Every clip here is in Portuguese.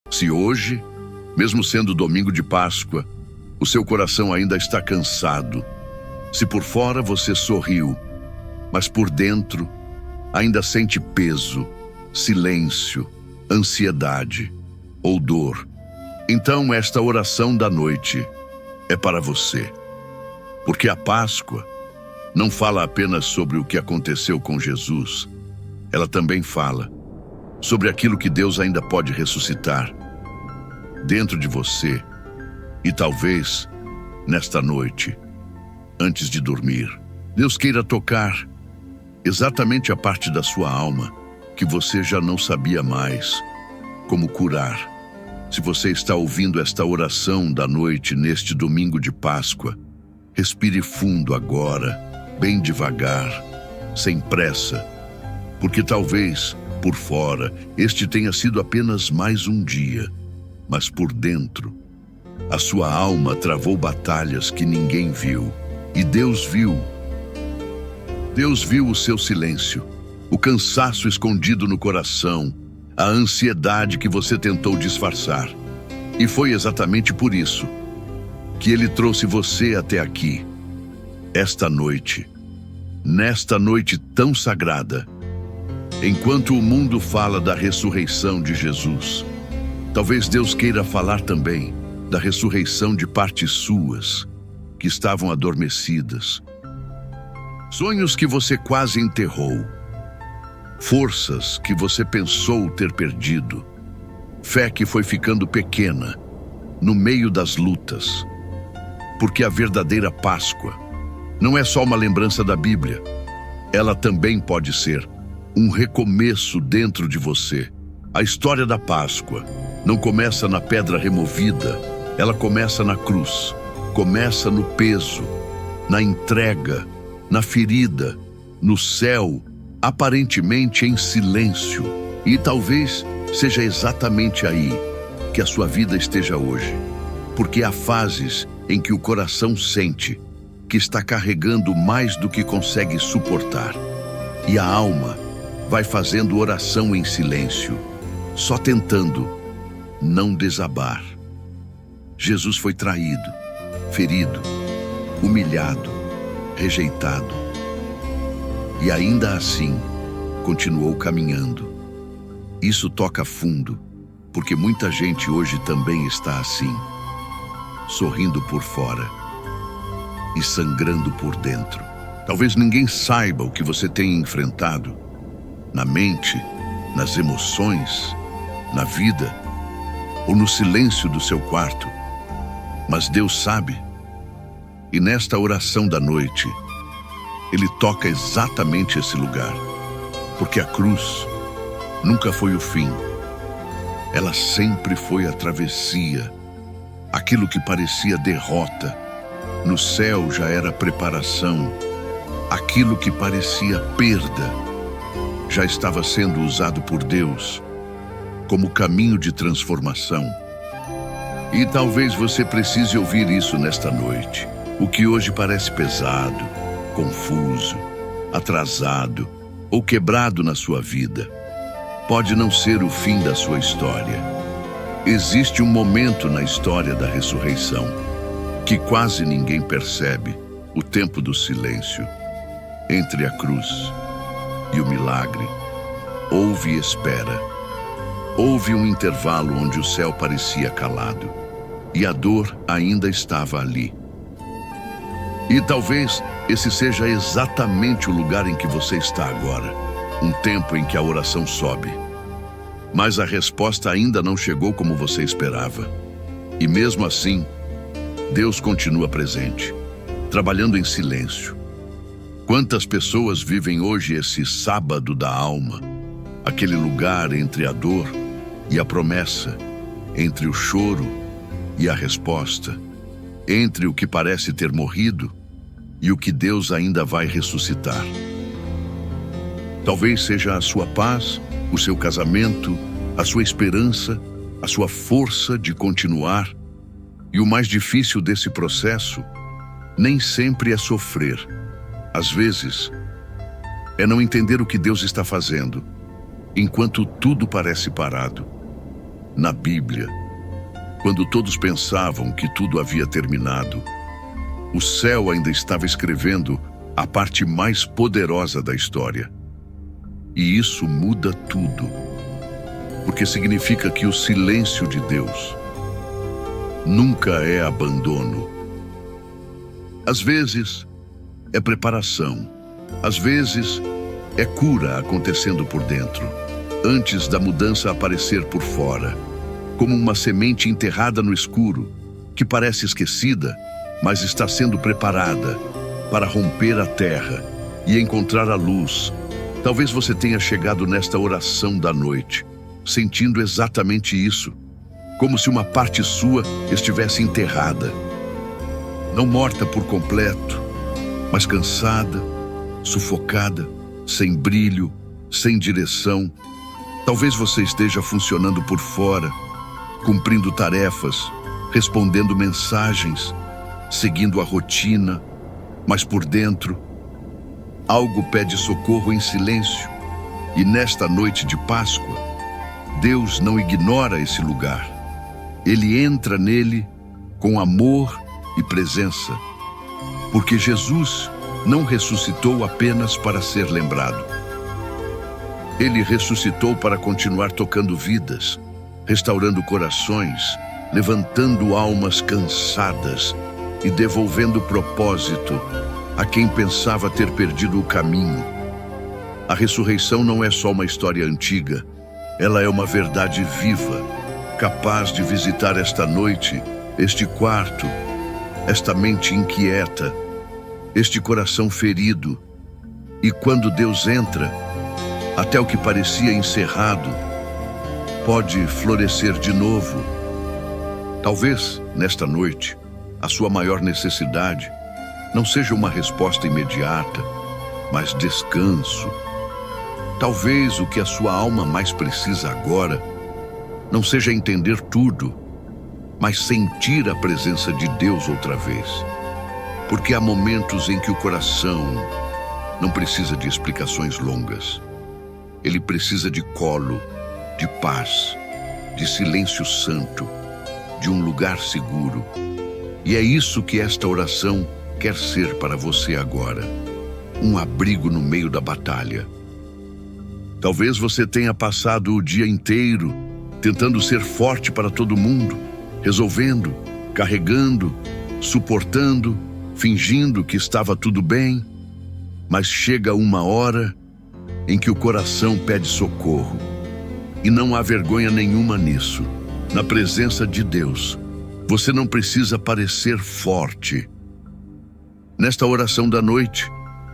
Se hoje, mesmo sendo domingo de Páscoa, o seu coração ainda está cansado, se por fora você sorriu, mas por dentro ainda sente peso, silêncio, ansiedade ou dor, então esta oração da noite é para você. Porque a Páscoa não fala apenas sobre o que aconteceu com Jesus, ela também fala sobre aquilo que Deus ainda pode ressuscitar dentro de você e talvez nesta noite, antes de dormir, Deus queira tocar exatamente a parte da sua alma que você já não sabia mais como curar. Se você está ouvindo esta oração da noite neste domingo de Páscoa, respire fundo agora, bem devagar, sem pressa, porque talvez, por fora, este tenha sido apenas mais um dia, mas por dentro, a sua alma travou batalhas que ninguém viu, e Deus viu. Deus viu o seu silêncio, o cansaço escondido no coração, a ansiedade que você tentou disfarçar. E foi exatamente por isso que Ele trouxe você até aqui, esta noite, nesta noite tão sagrada. Enquanto o mundo fala da ressurreição de Jesus, talvez Deus queira falar também da ressurreição de partes suas que estavam adormecidas. Sonhos que você quase enterrou, forças que você pensou ter perdido, fé que foi ficando pequena no meio das lutas. Porque a verdadeira Páscoa não é só uma lembrança da Bíblia, ela também pode ser um recomeço dentro de você. A história da Páscoa não começa na pedra removida, ela começa na cruz, começa no peso, na entrega, na ferida, no céu, aparentemente em silêncio. E talvez seja exatamente aí que a sua vida esteja hoje, porque há fases em que o coração sente que está carregando mais do que consegue suportar, e a alma vai fazendo oração em silêncio, só tentando não desabar. Jesus foi traído, ferido, humilhado, rejeitado, e ainda assim continuou caminhando. Isso toca fundo, porque muita gente hoje também está assim, sorrindo por fora e sangrando por dentro. Talvez ninguém saiba o que você tem enfrentado, na mente, nas emoções, na vida ou no silêncio do seu quarto, mas Deus sabe. E nesta oração da noite, Ele toca exatamente esse lugar, porque a cruz nunca foi o fim, ela sempre foi a travessia. Aquilo que parecia derrota, no céu já era preparação. Aquilo que parecia perda, já estava sendo usado por Deus como caminho de transformação. E talvez você precise ouvir isso nesta noite. O que hoje parece pesado, confuso, atrasado ou quebrado na sua vida, pode não ser o fim da sua história. Existe um momento na história da ressurreição que quase ninguém percebe, o tempo do silêncio. Entre a cruz e o milagre, houve espera. Houve um intervalo onde o céu parecia calado e a dor ainda estava ali. E talvez esse seja exatamente o lugar em que você está agora, um tempo em que a oração sobe, mas a resposta ainda não chegou como você esperava. E mesmo assim, Deus continua presente, trabalhando em silêncio. Quantas pessoas vivem hoje esse sábado da alma, aquele lugar entre a dor e a promessa, entre o choro e a resposta, entre o que parece ter morrido e o que Deus ainda vai ressuscitar. Talvez seja a sua paz, o seu casamento, a sua esperança, a sua força de continuar. E o mais difícil desse processo nem sempre é sofrer. Às vezes, é não entender o que Deus está fazendo, enquanto tudo parece parado. na Bíblia, quando todos pensavam que tudo havia terminado, o céu ainda estava escrevendo a parte mais poderosa da história. E isso muda tudo, porque significa que o silêncio de Deus nunca é abandono. Às vezes é preparação, às vezes é cura acontecendo por dentro, antes da mudança aparecer por fora, como uma semente enterrada no escuro, que parece esquecida, mas está sendo preparada para romper a terra e encontrar a luz. Talvez você tenha chegado nesta oração da noite, sentindo exatamente isso, como se uma parte sua estivesse enterrada, não morta por completo, mas cansada, sufocada, sem brilho, sem direção. Talvez você esteja funcionando por fora, cumprindo tarefas, respondendo mensagens, seguindo a rotina, mas por dentro, algo pede socorro em silêncio. E nesta noite de Páscoa, Deus não ignora esse lugar. Ele entra nele com amor e presença, porque Jesus não ressuscitou apenas para ser lembrado. Ele ressuscitou para continuar tocando vidas, restaurando corações, levantando almas cansadas e devolvendo propósito a quem pensava ter perdido o caminho. A ressurreição não é só uma história antiga, ela é uma verdade viva, capaz de visitar esta noite, este quarto, esta mente inquieta, este coração ferido. E quando Deus entra, até o que parecia encerrado pode florescer de novo. Talvez, nesta noite, a sua maior necessidade não seja uma resposta imediata, mas descanso. Talvez o que a sua alma mais precisa agora não seja entender tudo, mas sentir a presença de Deus outra vez. Porque há momentos em que o coração não precisa de explicações longas. Ele precisa de colo, de paz, de silêncio santo, de um lugar seguro. E é isso que esta oração quer ser para você agora. Um abrigo no meio da batalha. Talvez você tenha passado o dia inteiro tentando ser forte para todo mundo, resolvendo, carregando, suportando, fingindo que estava tudo bem. Mas chega uma hora em que o coração pede socorro. E não há vergonha nenhuma nisso. Na presença de Deus, você não precisa parecer forte. Nesta oração da noite,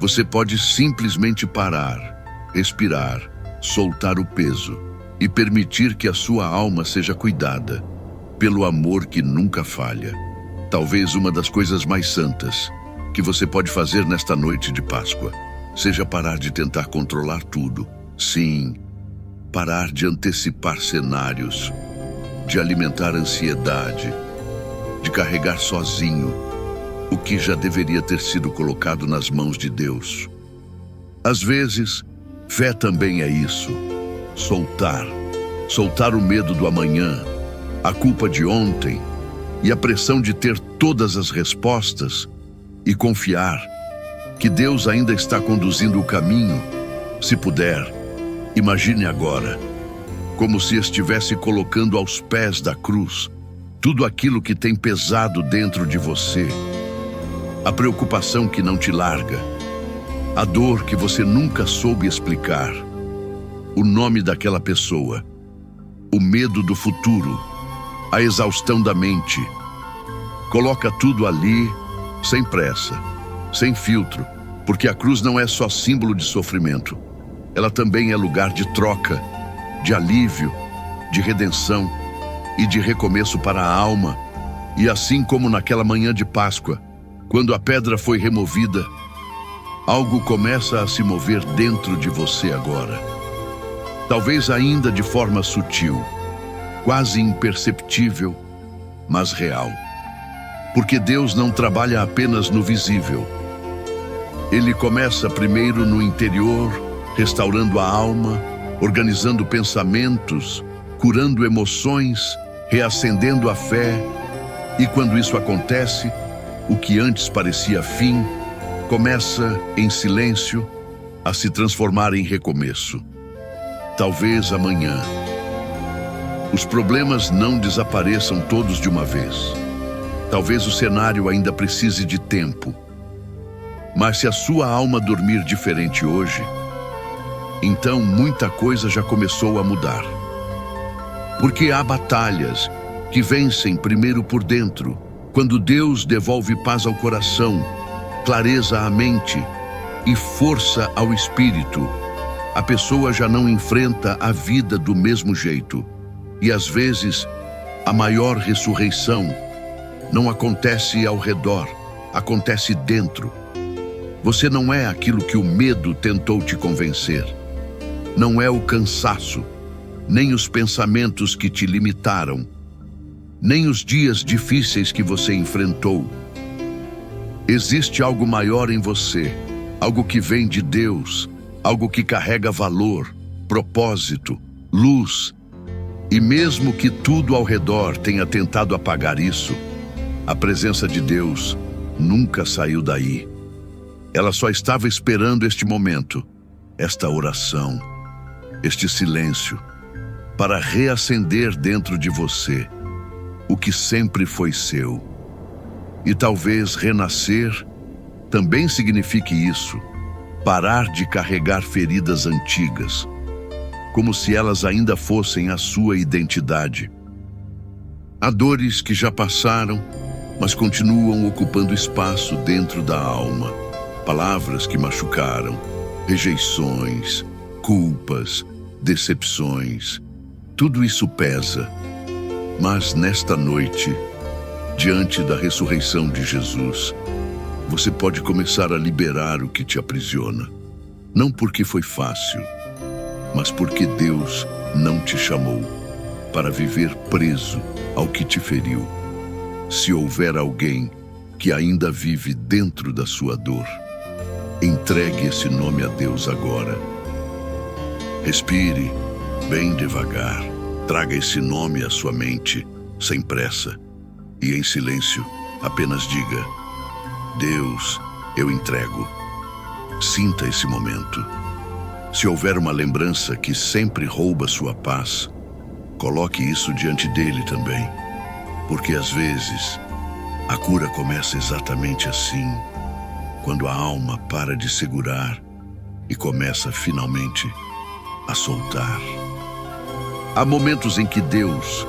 você pode simplesmente parar, respirar, soltar o peso e permitir que a sua alma seja cuidada pelo amor que nunca falha. Talvez uma das coisas mais santas que você pode fazer nesta noite de Páscoa seja parar de tentar controlar tudo. Sim, parar de antecipar cenários, de alimentar ansiedade, de carregar sozinho o que já deveria ter sido colocado nas mãos de Deus. Às vezes, fé também é isso. Soltar o medo do amanhã, a culpa de ontem e a pressão de ter todas as respostas e confiar que Deus ainda está conduzindo o caminho. Se puder, imagine agora, como se estivesse colocando aos pés da cruz tudo aquilo que tem pesado dentro de você. A preocupação que não te larga, a dor que você nunca soube explicar, o nome daquela pessoa, o medo do futuro, a exaustão da mente. Coloca tudo ali, sem pressa, sem filtro, porque a cruz não é só símbolo de sofrimento. Ela também é lugar de troca, de alívio, de redenção e de recomeço para a alma. E assim como naquela manhã de Páscoa, quando a pedra foi removida, algo começa a se mover dentro de você agora. Talvez ainda de forma sutil, quase imperceptível, mas real. Porque Deus não trabalha apenas no visível. Ele começa primeiro no interior, restaurando a alma, organizando pensamentos curando emoções, reacendendo a fé, e quando isso acontece, o que antes parecia fim, começa, em silêncio, a se transformar em recomeço. Talvez amanhã os problemas não desapareçam todos de uma vez. Talvez o cenário ainda precise de tempo. Mas se a sua alma dormir diferente hoje, então muita coisa já começou a mudar. Porque há batalhas que vencem primeiro por dentro, quando Deus devolve paz ao coração, clareza à mente e força ao espírito. A pessoa já não enfrenta a vida do mesmo jeito. E às vezes, a maior ressurreição não acontece ao redor, acontece dentro. Você não é aquilo que o medo tentou te convencer. Não é o cansaço, nem os pensamentos que te limitaram, nem os dias difíceis que você enfrentou. Existe algo maior em você, algo que vem de Deus, algo que carrega valor, propósito, luz. E mesmo que tudo ao redor tenha tentado apagar isso, a presença de Deus nunca saiu daí. Ela só estava esperando este momento, esta oração, este silêncio, para reacender dentro de você o que sempre foi seu. E talvez renascer também signifique isso, parar de carregar feridas antigas, como se elas ainda fossem a sua identidade. Há dores que já passaram, mas continuam ocupando espaço dentro da alma. Palavras que machucaram, rejeições, culpas, decepções. Tudo isso pesa. Mas nesta noite, diante da ressurreição de Jesus, você pode começar a liberar o que te aprisiona. Não porque foi fácil, mas porque Deus não te chamou para viver preso ao que te feriu. Se houver alguém que ainda vive dentro da sua dor, entregue esse nome a Deus agora. Respire bem devagar, traga esse nome à sua mente, sem pressa, e em silêncio, apenas diga: Deus, eu entrego. Sinta esse momento. Se houver uma lembrança que sempre rouba sua paz, coloque isso diante dele também. Porque às vezes, a cura começa exatamente assim, quando a alma para de segurar e começa finalmente a soltar. Há momentos em que Deus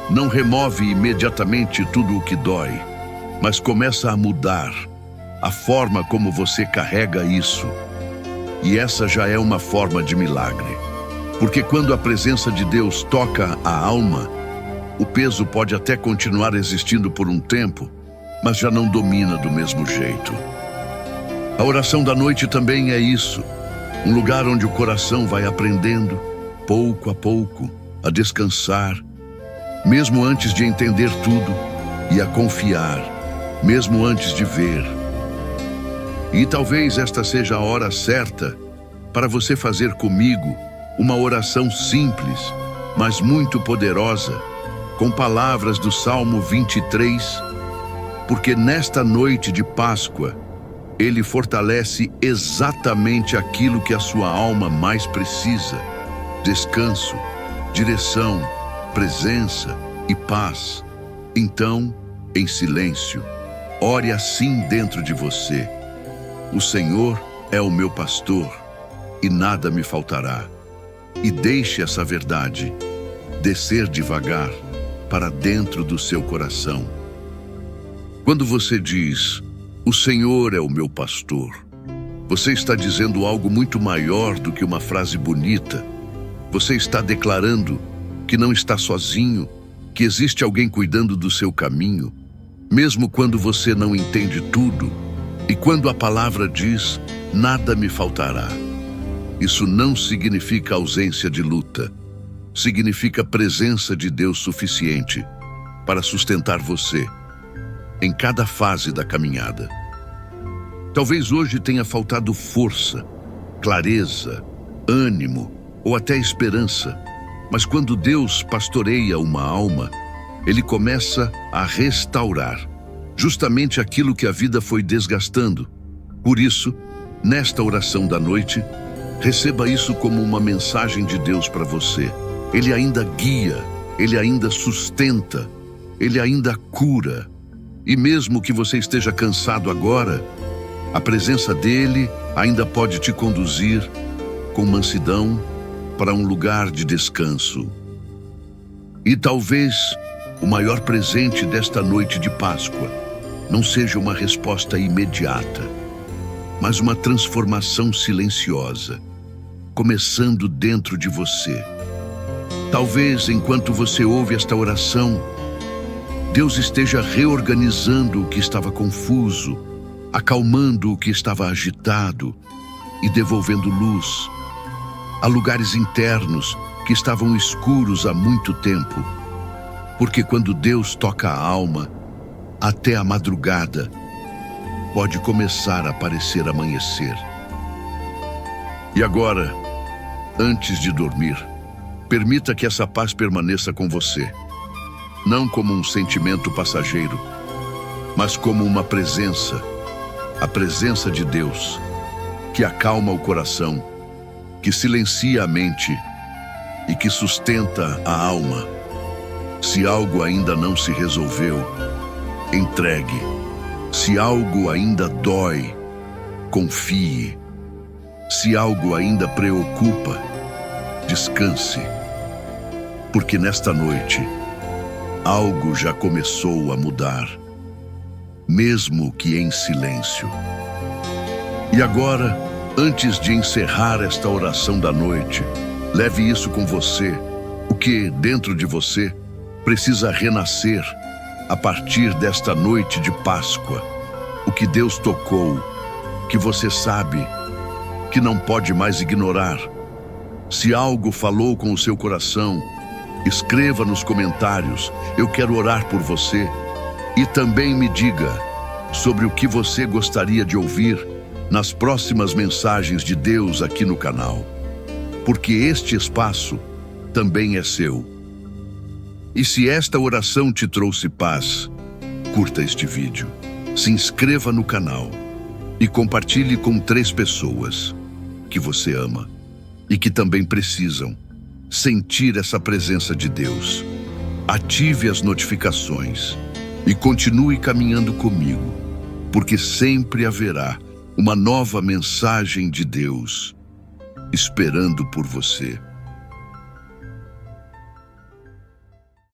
não remove imediatamente tudo o que dói, mas começa a mudar a forma como você carrega isso. E essa já é uma forma de milagre. Porque quando a presença de Deus toca a alma, o peso pode até continuar existindo por um tempo, mas já não domina do mesmo jeito. A oração da noite também é isso. Um lugar onde o coração vai aprendendo, pouco a pouco, a descansar, mesmo antes de entender tudo, e a confiar, mesmo antes de ver. E talvez esta seja a hora certa para você fazer comigo uma oração simples, mas muito poderosa, com palavras do Salmo 23, porque nesta noite de Páscoa, ele fortalece exatamente aquilo que a sua alma mais precisa: descanso, direção, presença e paz. Então, em silêncio, ore assim dentro de você: o Senhor é o meu pastor e nada me faltará. E deixe essa verdade descer devagar para dentro do seu coração. Quando você diz: o Senhor é o meu pastor, você está dizendo algo muito maior do que uma frase bonita. Você está declarando que não está sozinho, que existe alguém cuidando do seu caminho, mesmo quando você não entende tudo. E quando a palavra diz: nada me faltará, isso não significa ausência de luta. Significa presença de Deus suficiente para sustentar você em cada fase da caminhada. Talvez hoje tenha faltado força, clareza, ânimo ou até esperança. Mas quando Deus pastoreia uma alma, Ele começa a restaurar justamente aquilo que a vida foi desgastando. Por isso, nesta oração da noite, receba isso como uma mensagem de Deus para você. Ele ainda guia, Ele ainda sustenta, Ele ainda cura. E mesmo que você esteja cansado agora, a presença dEle ainda pode te conduzir com mansidão para um lugar de descanso. E talvez o maior presente desta noite de Páscoa não seja uma resposta imediata, mas uma transformação silenciosa, começando dentro de você. Talvez, enquanto você ouve esta oração, Deus esteja reorganizando o que estava confuso, acalmando o que estava agitado e devolvendo luz a lugares internos que estavam escuros há muito tempo. Porque quando Deus toca a alma, até a madrugada pode começar a parecer amanhecer. E agora, antes de dormir, permita que essa paz permaneça com você, não como um sentimento passageiro, mas como uma presença, a presença de Deus, que acalma o coração, que silencia a mente e que sustenta a alma. Se algo ainda não se resolveu, entregue. Se algo ainda dói, confie. Se algo ainda preocupa, descanse. Porque nesta noite, algo já começou a mudar, mesmo que em silêncio. E agora, antes de encerrar esta oração da noite, leve isso com você, o que dentro de você precisa renascer a partir desta noite de Páscoa. O que Deus tocou, que você sabe que não pode mais ignorar. Se algo falou com o seu coração, escreva nos comentários, eu quero orar por você. E também me diga sobre o que você gostaria de ouvir nas próximas mensagens de Deus aqui no canal. Porque este espaço também é seu. E se esta oração te trouxe paz, curta este vídeo, se inscreva no canal e compartilhe com 3 pessoas que você ama e que também precisam sentir essa presença de Deus. Ative as notificações e continue caminhando comigo, porque sempre haverá uma nova mensagem de Deus esperando por você.